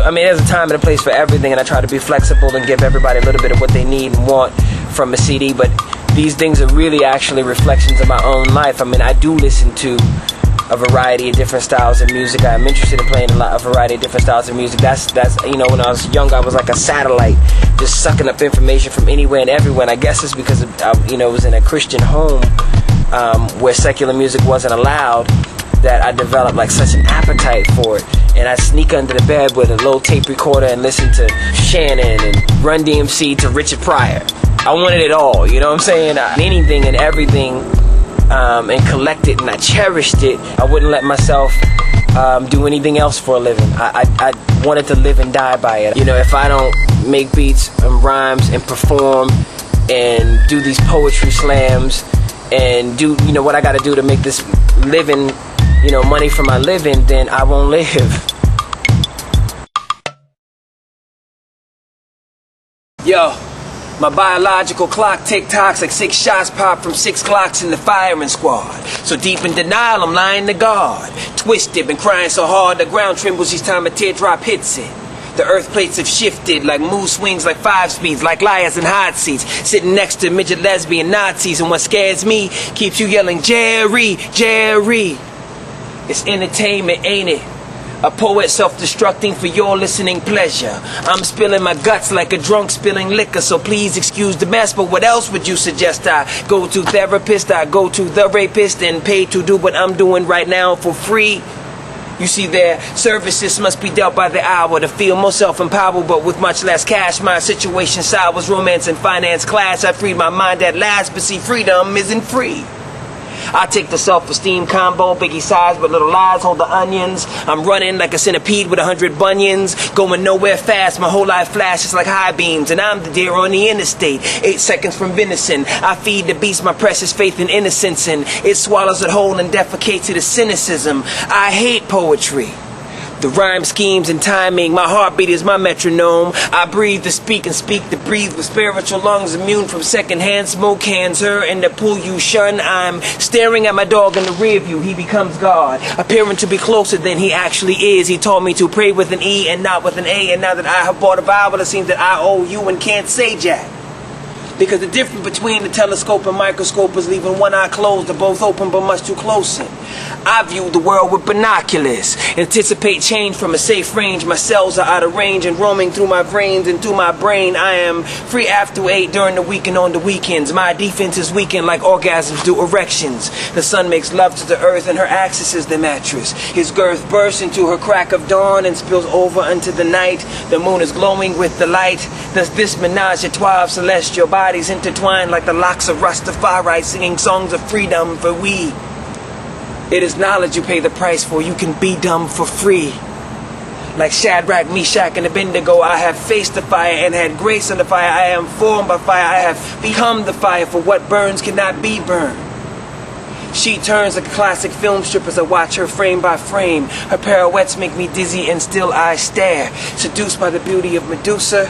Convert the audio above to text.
I mean, there's a time and a place for everything, and I try to be flexible and give everybody a little bit of what they need and want from a CD, but these things are really actually reflections of my own life. I mean, I do listen to a variety of different styles of music. I'm interested in playing a variety of different styles of music. That's you know, when I was young, I was like a satellite, just sucking up information from anywhere and everywhere. And I guess it's because I was in a Christian home where secular music wasn't allowed, that I developed like such an appetite for it. And I sneak under the bed with a little tape recorder and listen to Shannon and Run DMC to Richard Pryor. I wanted it all, you know what I'm saying? Anything and everything, and collect it, and I cherished it. I wouldn't let myself do anything else for a living. I wanted to live and die by it. You know, if I don't make beats and rhymes and perform and do these poetry slams and do, you know, what I gotta do to make this living, you know, money for my living, then I won't live. Yo, my biological clock tick-tocks like 6 shots pop from 6 clocks in the firing squad. So deep in denial, I'm lying to God. Twisted, been crying so hard, the ground trembles each time a teardrop hits it. The earth plates have shifted like mood swings, like 5 speeds, like liars in hot seats, sitting next to midget lesbian Nazis. And what scares me keeps you yelling, Jerry, Jerry. It's entertainment, ain't it? A poet self-destructing for your listening pleasure. I'm spilling my guts like a drunk spilling liquor, so please excuse the mess. But what else would you suggest I go to therapist? I go to the rapist and pay to do what I'm doing right now for free? You see, their services must be dealt by the hour to feel more self-empowered, but with much less cash. My situation sours, romance and finance clash. I freed my mind at last, but see, freedom isn't free. I take the self-esteem combo, biggie size but little lies, hold the onions. I'm running like a centipede with 100 bunions, going nowhere fast, my whole life flashes like high beams, and I'm the deer on the interstate, 8 seconds from venison. I feed the beast my precious faith and innocence, and it swallows it whole and defecates to cynicism. I hate poetry, the rhyme schemes and timing. My heartbeat is my metronome. I breathe to speak and speak to breathe with spiritual lungs, immune from secondhand smoke cancer and the pool you shun. I'm staring at my dog in the rear view. He becomes God, appearing to be closer than he actually is. He taught me to pray with an E and not with an A, and now that I have bought a Bible, it seems that I owe you and can't say jack. Because the difference between the telescope and microscope is leaving one eye closed, they're both open but much too close in. I view the world with binoculars, anticipate change from a safe range. My cells are out of range and roaming through my veins and through my brain. I am free after 8 during the week and on the weekends. My defense is weakened like orgasms do erections. The sun makes love to the earth and her axis is the mattress. His girth bursts into her crack of dawn and spills over into the night. The moon is glowing with the light. Thus this menage a trois of celestial bodies intertwined like the locks of Rastafari, singing songs of freedom for we. It is knowledge you pay the price for. You can be dumb for free. Like Shadrach, Meshach, and Abednego, I have faced the fire and had grace on the fire. I am formed by fire. I have become the fire, for what burns cannot be burned. She turns like a classic film strip as I watch her frame by frame. Her pirouettes make me dizzy and still I stare. Seduced by the beauty of Medusa,